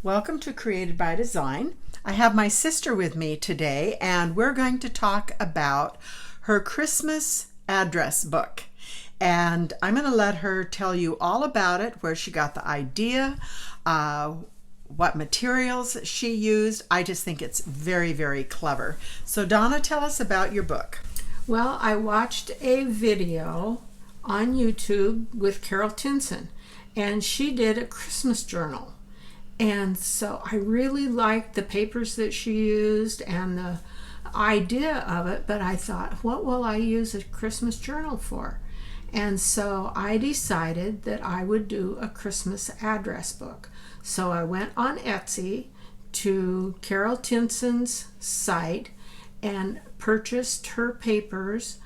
Welcome to Created by Design. I have my sister with me today, and we're going to talk about her Christmas address book. And I'm going to let her tell you all about it, where she got the idea, what materials she used. I just think it's very, very clever. So Donna, tell us about your book. Well, I watched a video on YouTube with Carol Tinson, and she did a Christmas journal. And so I really liked the papers that she used and the idea of it, but I thought, what will I use a Christmas journal for? And so I decided that I would do a Christmas address book. So I went on Etsy to Carol Tinson's site and purchased her papers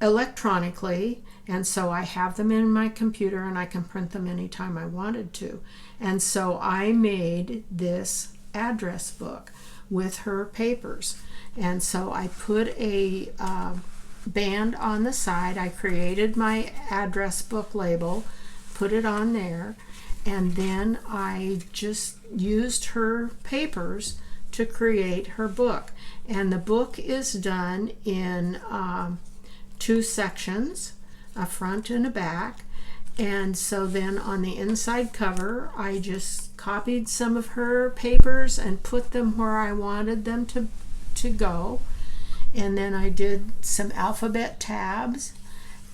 electronically, and so I have them in my computer and I can print them anytime I wanted to. And so I made this address book with her papers. And so I put a band on the side. I created my address book label, put it on there, and then I just used her papers to create her book. And the book is done in two sections, a front and a back. And so then on the inside cover, I just copied some of her papers and put them where I wanted them to go. And then I did some alphabet tabs.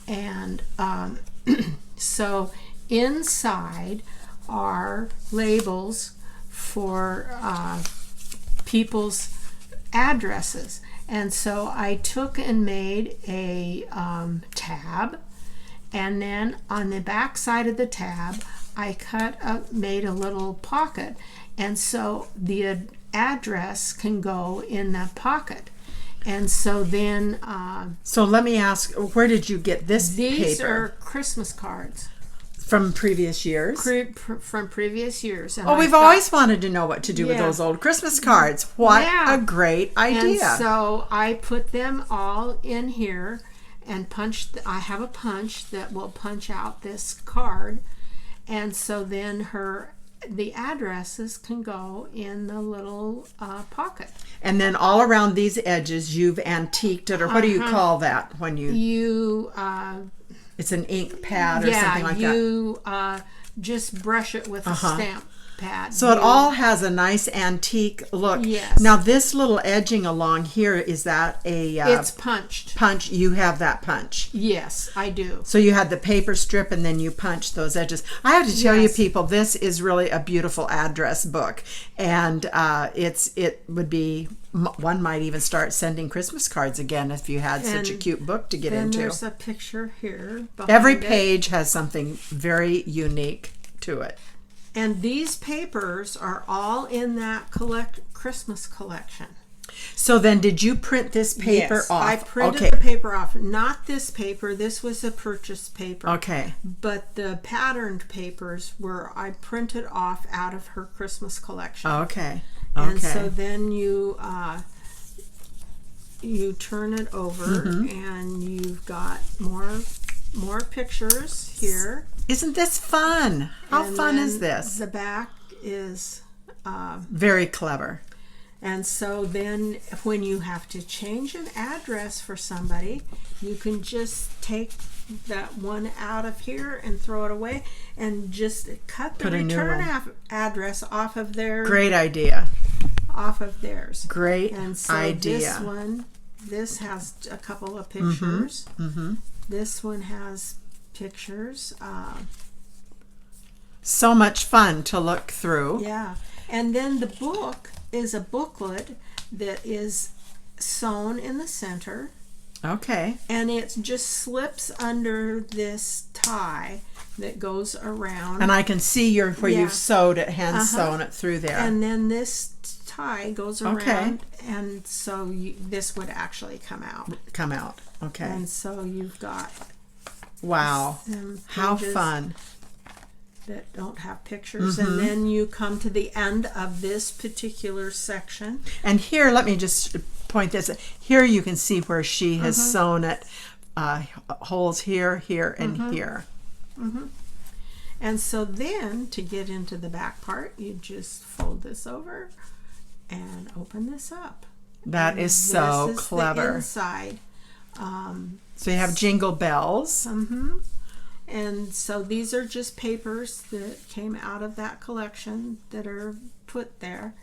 And so inside are labels for people's addresses. And so I took and made a tab, and then on the back side of the tab I made a little pocket, and so the address can go in that pocket. And so then So let me ask, where did you get this these paper? are Christmas cards From previous years? from previous years. And We've always wanted to know what to do with Yeah. those old Christmas cards. What Yeah. a great idea. And so I put them all in here and I have a punch that will punch out this card. And so then the addresses can go in the little pocket. And then all around these edges you've antiqued it, or what do you call that when you it's an ink pad or something like that? You just brush it with a stamp pad. So it all has a nice antique look. Yes. Now this little edging along here, is that a It's punched. punch? You have that punch. Yes, I do. So you had the paper strip and then you punch those edges. I have to tell you Yes. people, this is really a beautiful address book. And it would be, one might even start sending Christmas cards again if you had such a And cute book to get Then into. there's a picture here behind Every it. page has something very unique to it. And these papers are all in that Christmas collection. So then did you print this paper Yes, off? I printed Okay. the paper off. Not this paper. This was a purchase paper. Okay. But the patterned papers I printed off out of her Christmas collection. Okay. And Okay. so then you turn it over, and you've got more pictures here. Isn't this fun? How And fun then is this? The back is, Very clever. and so then when you have to change an address for somebody, you can just take that one out of here and throw it away and just cut the Put a new return one. address off of their Great idea. off of theirs. Great And so idea. this has a couple of pictures. This one has pictures. So much fun to look through. Yeah. And then the book is a booklet that is sewn in the center, Okay. and it just slips under this tie that goes around. And I can see where Yeah. you've sewed it, hand sewn it through there. And then this tie goes around, Okay. and so this would actually come out. Come out. Okay. And so you've got Wow. some How pages fun. that don't have pictures, and then you come to the end of this particular section. And here, let me just point this. Here you can see where she has sewn it. Holes here, here, and here. And so then to get into the back part, you just fold this over and open this up. That is so This is clever. the inside. So you have jingle bells. And so these are just papers that came out of that collection that are put there.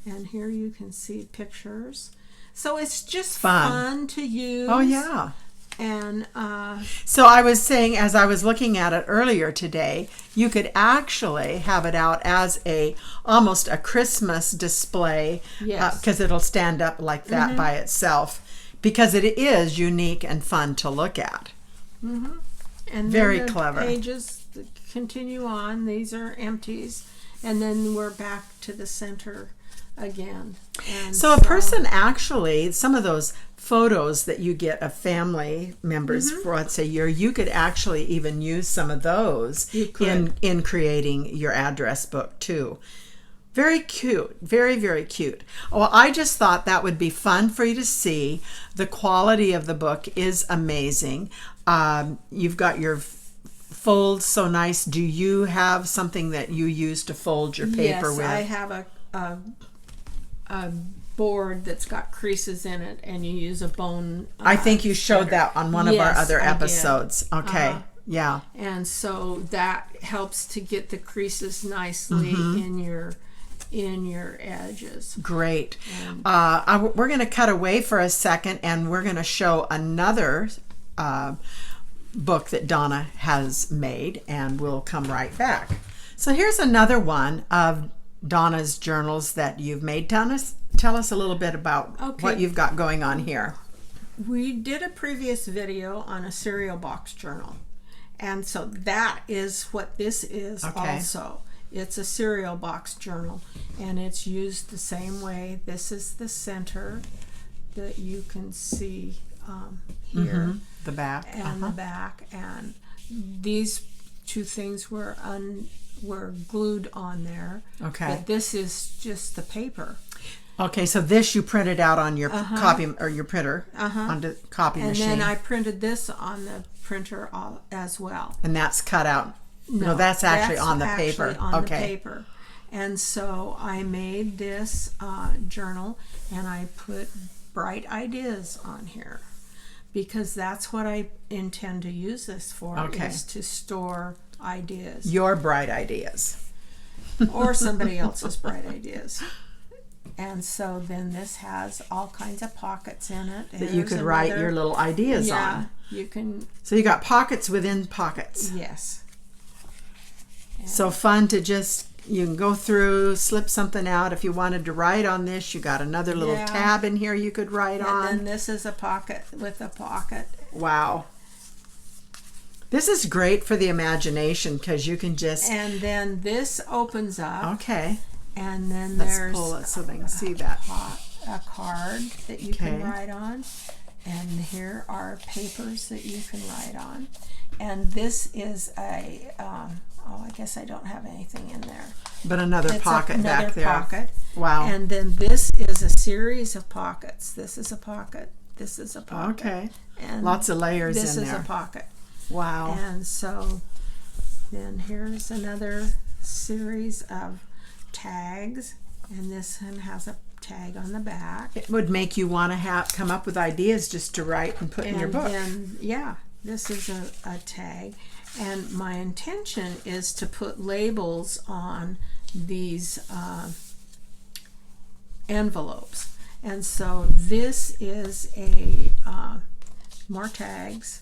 And here you can see pictures. So it's just fun to use. Oh, yeah. And So I was saying, as I was looking at it earlier today, you could actually have it out as almost a Christmas display. Yes. Because it'll stand up like that by itself, because it is unique and fun to look at. and Very then the clever. pages continue on. These are empties. And then we're back to the center again. And So a person actually, some of those photos that you get of family members for, let's say, a year, you could actually even use some of those You could. in creating your address book too. Very cute. Very, very cute. Well, I just thought that would be fun for you to see. The quality of the book is amazing. You've got your folds so nice. Do you have something that you use to fold your paper yes, with? I have a board that's got creases in it, and you use a bone. I think you showed spreader. that on one of our Yes, other I did. episodes. Okay. Yeah. And so that helps to get the creases nicely in your edges. Great. We're going to cut away for a second, and we're going to show another book that Donna has made, and we'll come right back. So here's another one of Donna's journals that you've made. Tell us a little bit about what you've got going on here. We did a previous video on a cereal box journal, and so that is what this is also. It's a cereal box journal, and it's used the same way. This is the center that you can see here. The back. And the back, and these two things were glued on there. Okay. But this is just the paper. Okay, so this you printed out on your copy or your printer on the copy And machine. then I printed this on the printer as well. And that's cut out. No, that's actually on the paper. Actually on okay. the paper. And so I made this journal, and I put bright ideas on here, because that's what I intend to use this for, is to store ideas. Your bright ideas. Or somebody else's bright ideas. And so then this has all kinds of pockets in it. That you could write your little ideas on. You can. So you got pockets within pockets. Yes. So fun to just, you can go through, slip something out. If you wanted to write on this, you got another little tab in here you could write on. And then this is a pocket with a pocket. Wow. This is great for the imagination, because you can just... And then this opens up. Okay. And then Let's there's pull it so they can see that. a card that you can write on. And here are papers that you can write on. And this is a, I guess I don't have anything in there. But another pocket back there. Pocket. Wow. And then this is a series of pockets. This is a pocket. This is a pocket. Okay. And lots of layers in there. This is a pocket. Wow. And so then here's another series of tags, and this one has a tag on the back. It would make you want to come up with ideas just to write and put in your book. And then, this is a tag. And my intention is to put labels on these envelopes. And so this is more tags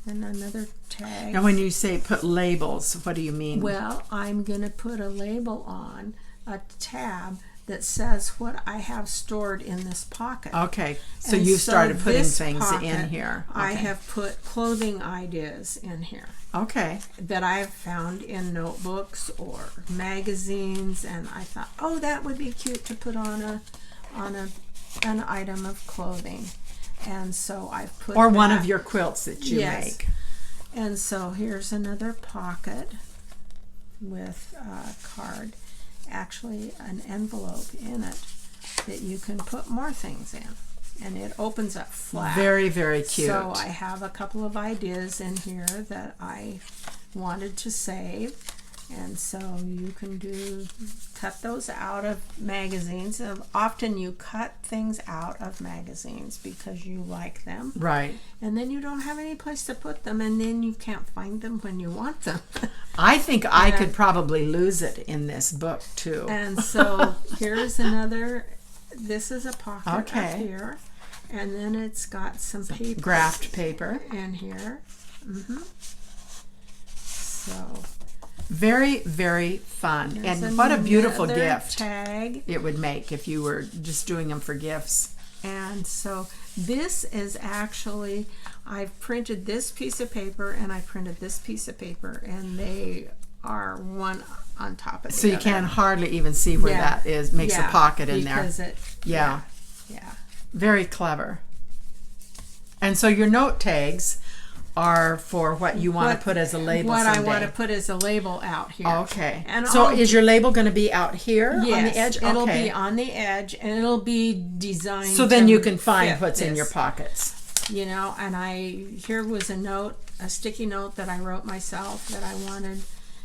and another tag. Now when you say put labels, what do you mean? Well, I'm going to put a label on a tab that says what I have stored in this pocket. Okay, so And you started putting this things in pocket, here. I Okay. have put clothing ideas in here Okay. that I've found in notebooks or magazines, and I thought, oh, that would be cute to put on an item of clothing. And so I've put Or one that. of your quilts that you make. And so here's another pocket with a card, actually an envelope in it that you can put more things in. And it opens up flat. Very, very cute. So I have a couple of ideas in here that I wanted to save. And so you can cut those out of magazines. Often you cut things out of magazines because you like them. Right. And then you don't have any place to put them, and then you can't find them when you want them. I think I could probably lose it in this book too. And so here's another, this is a pocket up Okay. here. And then it's got some paper. Graphed paper. In here. So Very, very fun. there's And what a beautiful another gift tag. it would make if you were just doing them for gifts. And so this is actually, I've printed this piece of paper and I printed this piece of paper, and they are one on top of the So you other. can hardly even see where Yeah. that is. Makes Yeah, a pocket in there. because it, Yeah. yeah. Very clever. And so your note tags are for what you want to put as a label What someday. I want to put as a label out here. Okay. And so I'll- is your label going to be out here Yes, on the edge? it'll Okay. be on the edge, and it'll be designed. So then to you can find fit what's in this, your pockets. You know, and here was a note, a sticky note that I wrote myself that I wanted,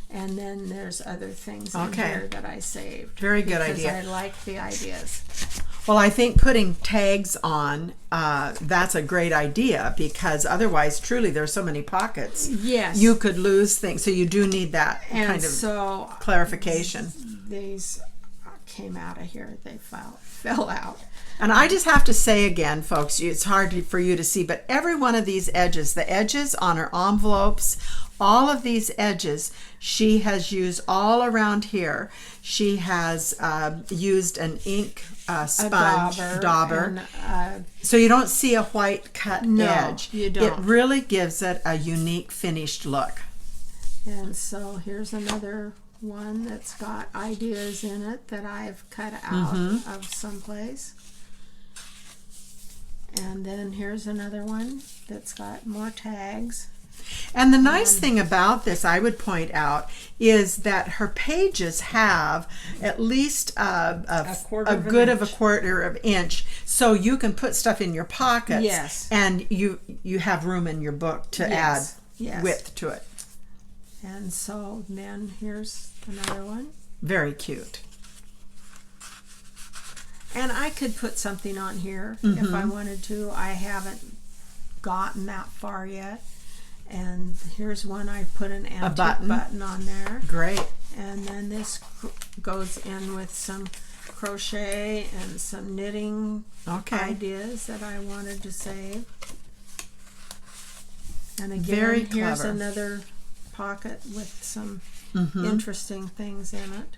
and then there's other things in Okay. here that I saved. Very good because idea. I like the ideas. Well, I think putting tags on, that's a great idea, because otherwise, truly, there's so many pockets. Yes. You could lose things. So you do need that and kind of so clarification. these came out of here. They fell out. And I just have to say again, folks, it's hard for you to see, but every one of these edges, the edges on her envelopes, all of these edges, she has used all around here. She has used an ink sponge dauber. And, So you don't see a white cut No, edge. you It don't. really gives it a unique finished look. and so here's another one that's got ideas in it that I've cut out of someplace. And then here's another one that's got more tags. And the nice thing about this, I would point out, is that her pages have at least a quarter of an good of a inch. quarter of inch, so you can put stuff in your pockets. Yes. And you have room in your book to Yes, add yes. width to it. And so then here's another one. Very cute. And I could put something on here if I wanted to. I haven't gotten that far yet. And here's one I put an antique button on there. Great. And then this goes in with some crochet and some knitting Okay. ideas that I wanted to save. And again, Very here's clever. another pocket with some interesting things in it.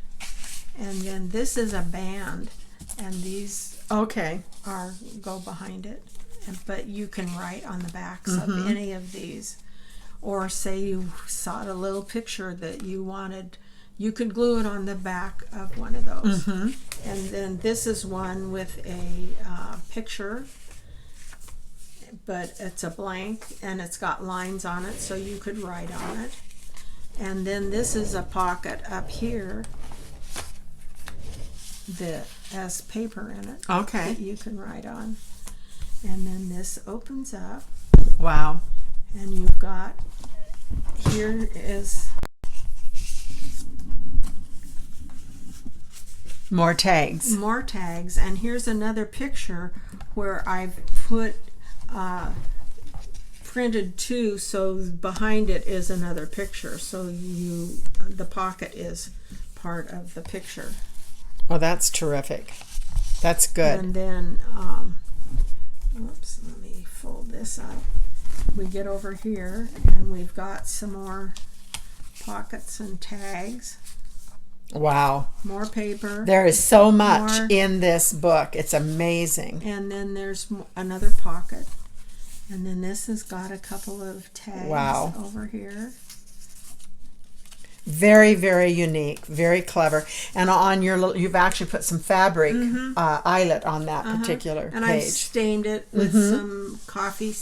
And then this is a band, and these Okay. go behind it. But you can write on the backs of any of these. Or say you saw a little picture that you wanted, you could glue it on the back of one of those. And then this is one with a picture, but it's a blank and it's got lines on it, so you could write on it. And then this is a pocket up here that has paper in it Okay. that you can write on. And then this opens up, Wow. and you've got, here is More tags. more tags, and here's another picture where I've put printed two, so behind it is another picture, so the pocket is part of the picture. Well, that's terrific. That's good. And then whoops, let me fold this up. We get over here and we've got some more pockets and tags, Wow. more paper. There is so much More. in this book. It's amazing. And then there's another pocket. And then this has got a couple of tags Wow. over here. Very, very unique. Very clever. And on your, you've actually put some fabric eyelet on that particular And I page. stained it with some coffee.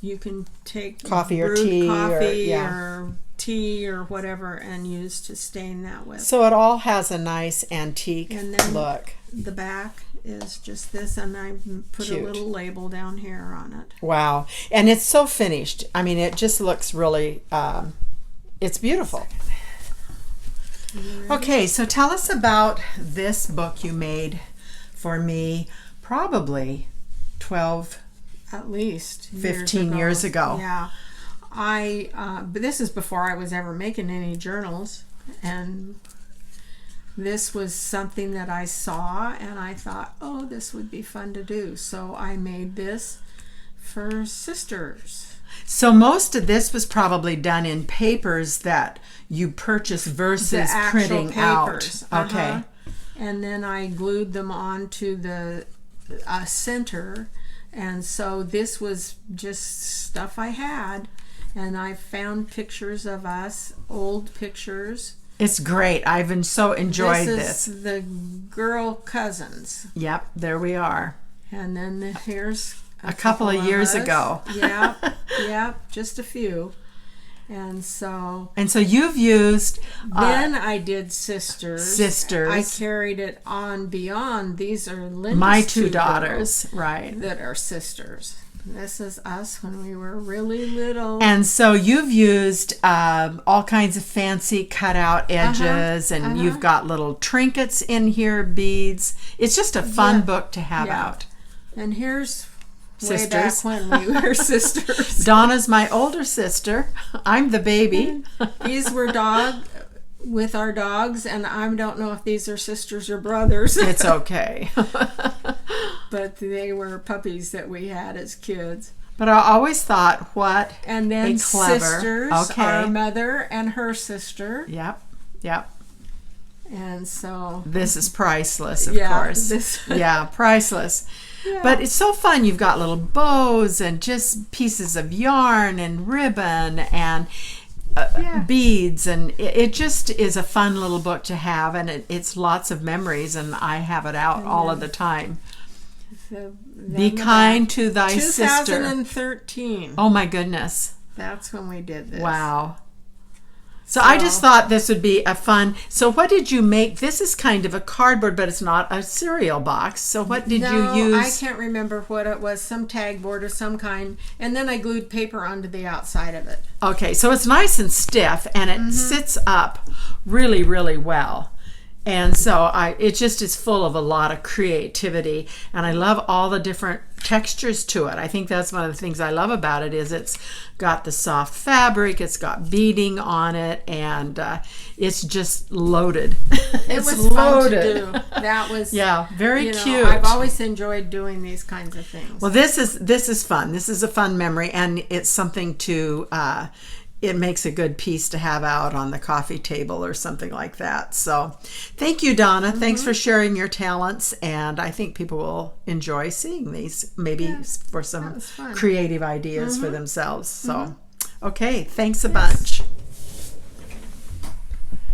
You can take Coffee or brewed tea or- coffee yeah. or tea or whatever and use to stain that with. So it all has a nice antique And then- look. The back is just this, and I put Cute. a little label down here on it. Wow. And it's so finished. I mean, it just looks really, it's beautiful. Okay, so tell us about this book you made for me probably 12, At least 15 years ago. Yeah. But this is before I was ever making any journals, and this was something that I saw and I thought, oh, this would be fun to do. So I made this for sisters. So most of this was probably done in papers that you purchase versus The actual printing papers. out. Okay. And then I glued them onto the center, and so this was just stuff I had, and I found pictures of us, old pictures. It's great. I've so enjoyed this. This is the girl cousins, Yep, there we are. and then here's A couple of years us. ago. Yep, just a few. And so And so you've used then I did sisters. Sisters. I carried it on beyond. These are Linda's my two girls daughters, right? that are sisters. This is us when we were really little. And so you've used all kinds of fancy cutout edges, and you've got little trinkets in here, beads. It's just a fun book to have out. And here's way Sisters. back when we were sisters. Donna's my older sister. I'm the baby. These were with our dogs, and I don't know if these are sisters or brothers. It's okay. But they were puppies that we had as kids. But I always thought, what And then a clever. sisters, Okay. our mother and her sister. Yep. And so This is priceless, of Yeah, course. this- Yeah, priceless. Yeah. But it's so fun. You've got little bows and just pieces of yarn and ribbon and beads, and it just is a fun little book to have, and it's lots of memories, and I have it out all of the time. So Be kind to thy sister. 2013. Oh my goodness. That's when we did this. Wow. So I just thought this would be a fun. So what did you make? This is kind of a cardboard, but it's not a cereal box. So what did you use? I can't remember what it was. Some tag board of some kind. And then I glued paper onto the outside of it. Okay, so it's nice and stiff, and it sits up really, really well. And so it just is full of a lot of creativity, and I love all the different textures to it. I think that's one of the things I love about it is it's got the soft fabric, it's got beading on it, and it's just loaded. It was fun to do. That was very cute. I've always enjoyed doing these kinds of things. Well, this is fun. This is a fun memory, and it's something to. It makes a good piece to have out on the coffee table or something like that. So, thank you, Donna. Thanks for sharing your talents, and I think people will enjoy seeing these, maybe for some creative ideas for themselves. So, okay, thanks a bunch.